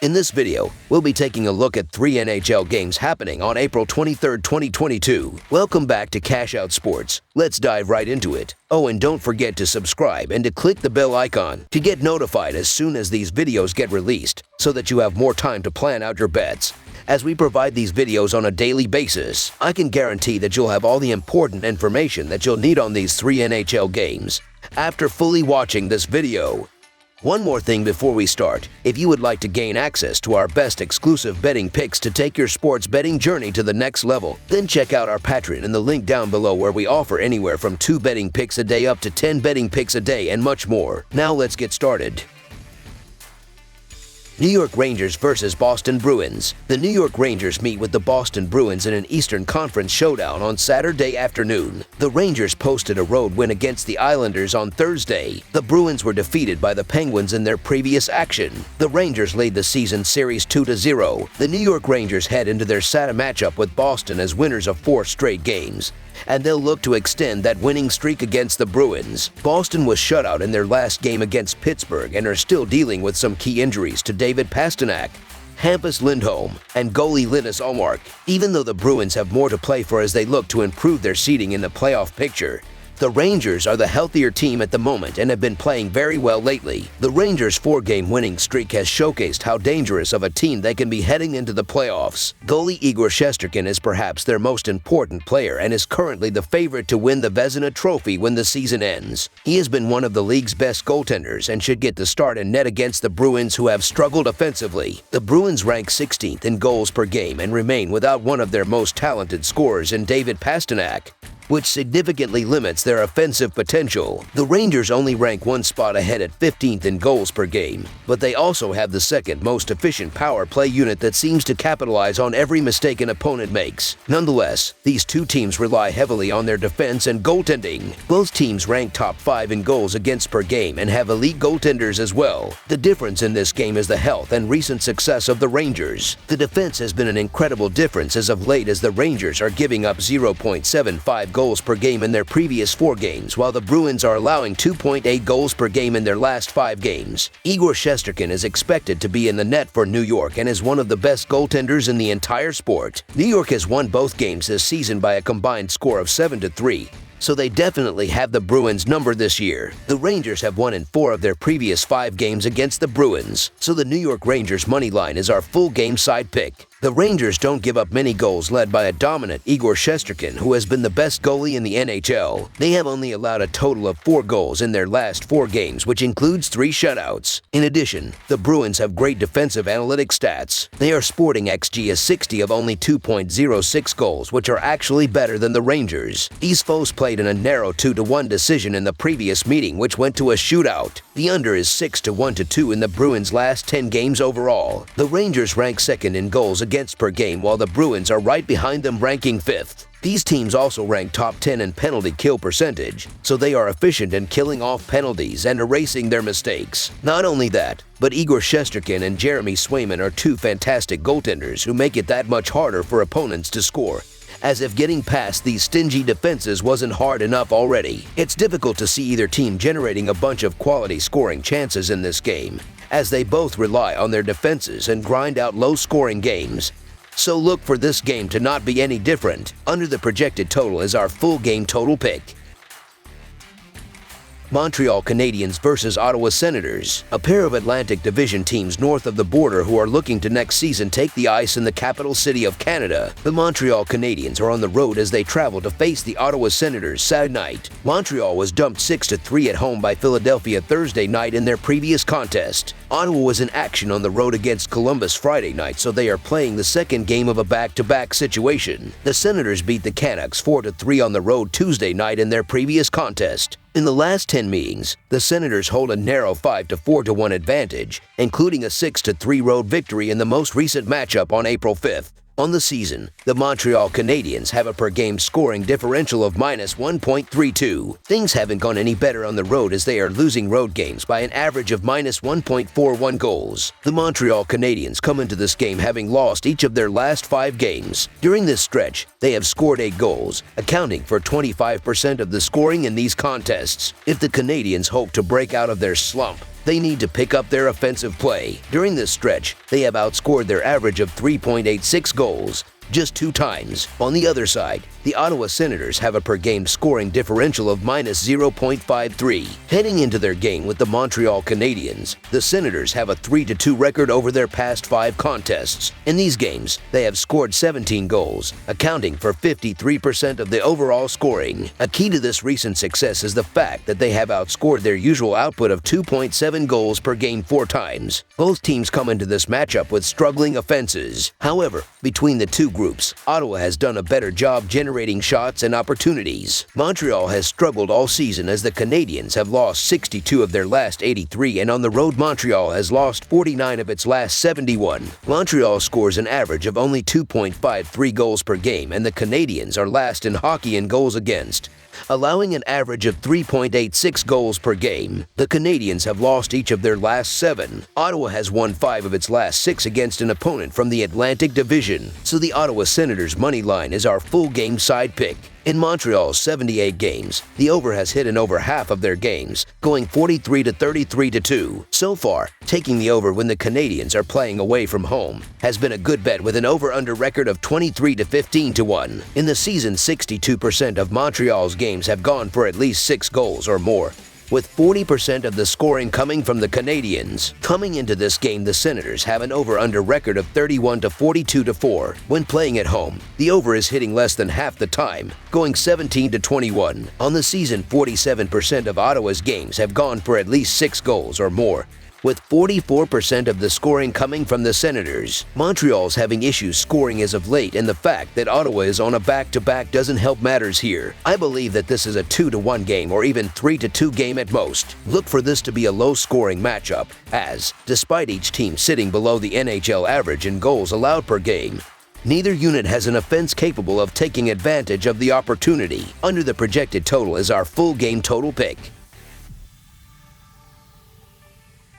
In this video, we'll be taking a look at 3 NHL games happening on April 23, 2022. Welcome back to Cash Out Sports. Let's dive right into it. Oh, and don't forget to subscribe and to click the bell icon to get notified as soon as these videos get released so that you have more time to plan out your bets. As we provide these videos on a daily basis, I can guarantee that you'll have all the important information that you'll need on these 3 NHL games after fully watching this video. One more thing before we start. If you would like to gain access to our best exclusive betting picks to take your sports betting journey to the next level, then check out our Patreon in the link down below, where we offer anywhere from 2 betting picks a day up to 10 betting picks a day and much more. Now let's get started. New York Rangers versus Boston Bruins. The New York Rangers meet with the Boston Bruins in an Eastern Conference showdown on Saturday afternoon. The Rangers posted a road win against the Islanders on Thursday. The Bruins were defeated by the Penguins in their previous action. The Rangers lead the season series 2-0. The New York Rangers head into their Saturday matchup with Boston as winners of 4 straight games, and they'll look to extend that winning streak against the Bruins. Boston was shut out in their last game against Pittsburgh and are still dealing with some key injuries to David Pastrnak, Hampus Lindholm, and goalie Linus Ullmark. Even though the Bruins have more to play for as they look to improve their seeding in the playoff picture, the Rangers are the healthier team at the moment and have been playing very well lately. The Rangers' 4-game winning streak has showcased how dangerous of a team they can be heading into the playoffs. Goalie Igor Shesterkin is perhaps their most important player and is currently the favorite to win the Vezina Trophy when the season ends. He has been one of the league's best goaltenders and should get the start in net against the Bruins, who have struggled offensively. The Bruins rank 16th in goals per game and remain without one of their most talented scorers in David Pastrnak, which significantly limits their offensive potential. The Rangers only rank 1 spot ahead at 15th in goals per game, but they also have the second most efficient power play unit that seems to capitalize on every mistake an opponent makes. Nonetheless, these two teams rely heavily on their defense and goaltending. Both teams rank top 5 in goals against per game and have elite goaltenders as well. The difference in this game is the health and recent success of the Rangers. The defense has been an incredible difference as of late, as the Rangers are giving up 0.75 goals per game in their previous 4 games, while the Bruins are allowing 2.8 goals per game in their last 5 games. Igor Shesterkin is expected to be in the net for New York and is one of the best goaltenders in the entire sport. New York has won both games this season by a combined score of 7-3. So they definitely have the Bruins number this year. The Rangers have won in 4 of their previous 5 games against the Bruins, so the New York Rangers money line is our full game side pick. The Rangers don't give up many goals, led by a dominant Igor Shesterkin, who has been the best goalie in the NHL. They have only allowed a total of 4 goals in their last 4 games, which includes 3 shutouts. In addition, the Bruins have great defensive analytic stats. They are sporting XG of 60 of only 2.06 goals, which are actually better than the Rangers. These foes played in a narrow 2-1 decision in the previous meeting, which went to a shootout. The under is 6-1-2 in the Bruins' last 10 games overall. The Rangers rank 2nd in goals against per game, while the Bruins are right behind them, ranking 5th. These teams also rank top 10 in penalty kill percentage, so they are efficient in killing off penalties and erasing their mistakes. Not only that, but Igor Shesterkin and Jeremy Swayman are 2 fantastic goaltenders who make it that much harder for opponents to score. As if getting past these stingy defenses wasn't hard enough already. It's difficult to see either team generating a bunch of quality scoring chances in this game, as they both rely on their defenses and grind out low-scoring games. So look for this game to not be any different. Under the projected total is our full game total pick. Montreal Canadiens versus Ottawa Senators, a pair of Atlantic Division teams north of the border who are looking to next season take the ice in the capital city of Canada. The Montreal Canadiens are on the road as they travel to face the Ottawa Senators Saturday night. Montreal was dumped 6-3 at home by Philadelphia Thursday night in their previous contest. Ottawa was in action on the road against Columbus Friday night, so they are playing the second game of a back-to-back situation. The Senators beat the Canucks 4-3 on the road Tuesday night in their previous contest. In the last 10 meetings, the Senators hold a narrow 5-4-1 advantage, including a 6-3 road victory in the most recent matchup on April 5th. On the season, the Montreal Canadiens have a per-game scoring differential of -1.32. Things haven't gone any better on the road as they are losing road games by an average of -1.41 goals. The Montreal Canadiens come into this game having lost each of their last 5 games. During this stretch, they have scored 8 goals, accounting for 25% of the scoring in these contests. If the Canadiens hope to break out of their slump, They need to pick up their offensive play. During this stretch, they have outscored their average of 3.86 goals just 2 times. On the other side, the Ottawa Senators have a per-game scoring differential of minus 0.53. Heading into their game with the Montreal Canadiens, the Senators have a 3-2 record over their past 5 contests. In these games, they have scored 17 goals, accounting for 53% of the overall scoring. A key to this recent success is the fact that they have outscored their usual output of 2.7 goals per game 4 times. Both teams come into this matchup with struggling offenses. However, between the two groups, Ottawa has done a better job generating shots and opportunities. Montreal has struggled all season as the Canadiens have lost 62 of their last 83, and on the road Montreal has lost 49 of its last 71. Montreal scores an average of only 2.53 goals per game, and the Canadiens are last in hockey in goals against, allowing an average of 3.86 goals per game. The Canadiens have lost each of their last 7. Ottawa has won 5 of its last 6 against an opponent from the Atlantic Division, so the Ottawa Senators' money line is our full game side pick. In Montreal's 78 games, the over has hit in over half of their games, going 43 to 33 to 2. So far, taking the over when the Canadiens are playing away from home has been a good bet with an over-under record of 23 to 15 to 1. In the season, 62% of Montreal's games have gone for at least 6 goals or more, with 40% of the scoring coming from the Canadiens. Coming into this game, the Senators have an over-under record of 31 to 42 to 4. When playing at home, the over is hitting less than half the time, going 17 to 21. On the season, 47% of Ottawa's games have gone for at least 6 goals or more, with 44% of the scoring coming from the Senators. Montreal's having issues scoring as of late, and the fact that Ottawa is on a back-to-back doesn't help matters here. I believe that this is a 2-1 game or even 3-2 game at most. Look for this to be a low-scoring matchup, as, despite each team sitting below the NHL average in goals allowed per game, neither unit has an offense capable of taking advantage of the opportunity. Under the projected total is our full game total pick.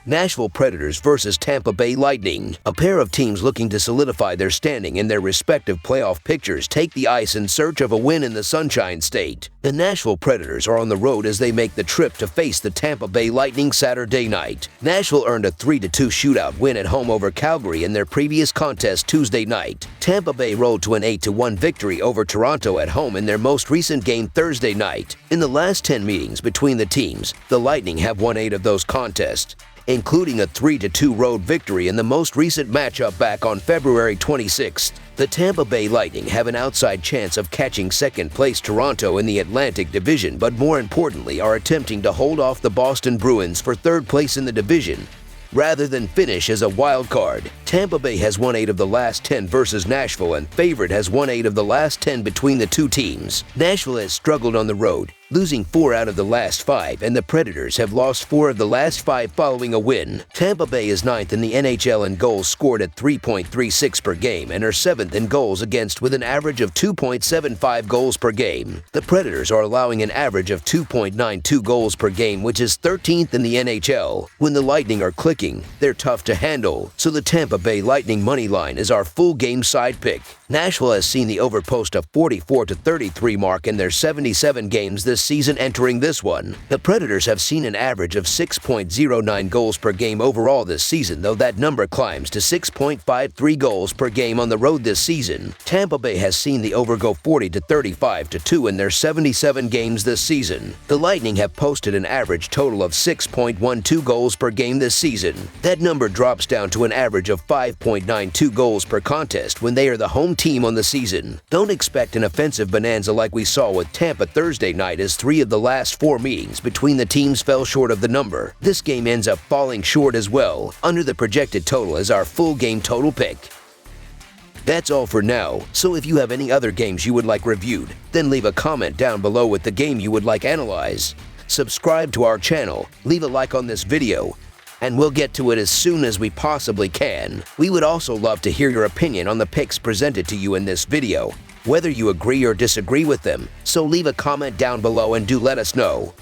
Nashville Predators versus Tampa Bay Lightning. A pair of teams looking to solidify their standing in their respective playoff pictures take the ice in search of a win in the Sunshine State. The Nashville Predators are on the road as they make the trip to face the Tampa Bay Lightning Saturday night. Nashville earned a 3-2 shootout win at home over Calgary in their previous contest Tuesday night. Tampa Bay rolled to an 8-1 victory over Toronto at home in their most recent game Thursday night. In the last 10 meetings between the teams, the Lightning have won 8 of those contests, including a 3-2 road victory in the most recent matchup back on February 26th. The Tampa Bay Lightning have an outside chance of catching second-place Toronto in the Atlantic Division, but more importantly are attempting to hold off the Boston Bruins for third place in the division, rather than finish as a wild card. Tampa Bay has won 8 of the last 10 versus Nashville, and Favorite has won 8 of the last 10 between the two teams. Nashville has struggled on the road, losing 4 out of the last 5, and the Predators have lost 4 of the last 5 following a win. Tampa Bay is 9th in the NHL in goals scored at 3.36 per game and are 7th in goals against with an average of 2.75 goals per game. The Predators are allowing an average of 2.92 goals per game, which is 13th in the NHL. When the Lightning are clicking, they're tough to handle, so the Tampa Bay Lightning money line is our full game side pick. Nashville has seen the over post a 44 to 33 mark in their 77 games this season entering this one. The Predators have seen an average of 6.09 goals per game overall this season, though that number climbs to 6.53 goals per game on the road this season. Tampa Bay has seen the over go 40 to 35 to 2 in their 77 games this season. The Lightning have posted an average total of 6.12 goals per game this season. That number drops down to an average of 5.92 goals per contest when they are the home team on the season. Don't expect an offensive bonanza like we saw with Tampa Thursday night, as 3 of the last 4 meetings between the teams fell short of the number. This game ends up falling short as well. Under the projected total is our full game total pick. That's all for now, so if you have any other games you would like reviewed, then leave a comment down below with the game you would like analyzed. Subscribe to our channel, leave a like on this video, and we'll get to it as soon as we possibly can. We would also love to hear your opinion on the picks presented to you in this video, whether you agree or disagree with them, so leave a comment down below and do let us know.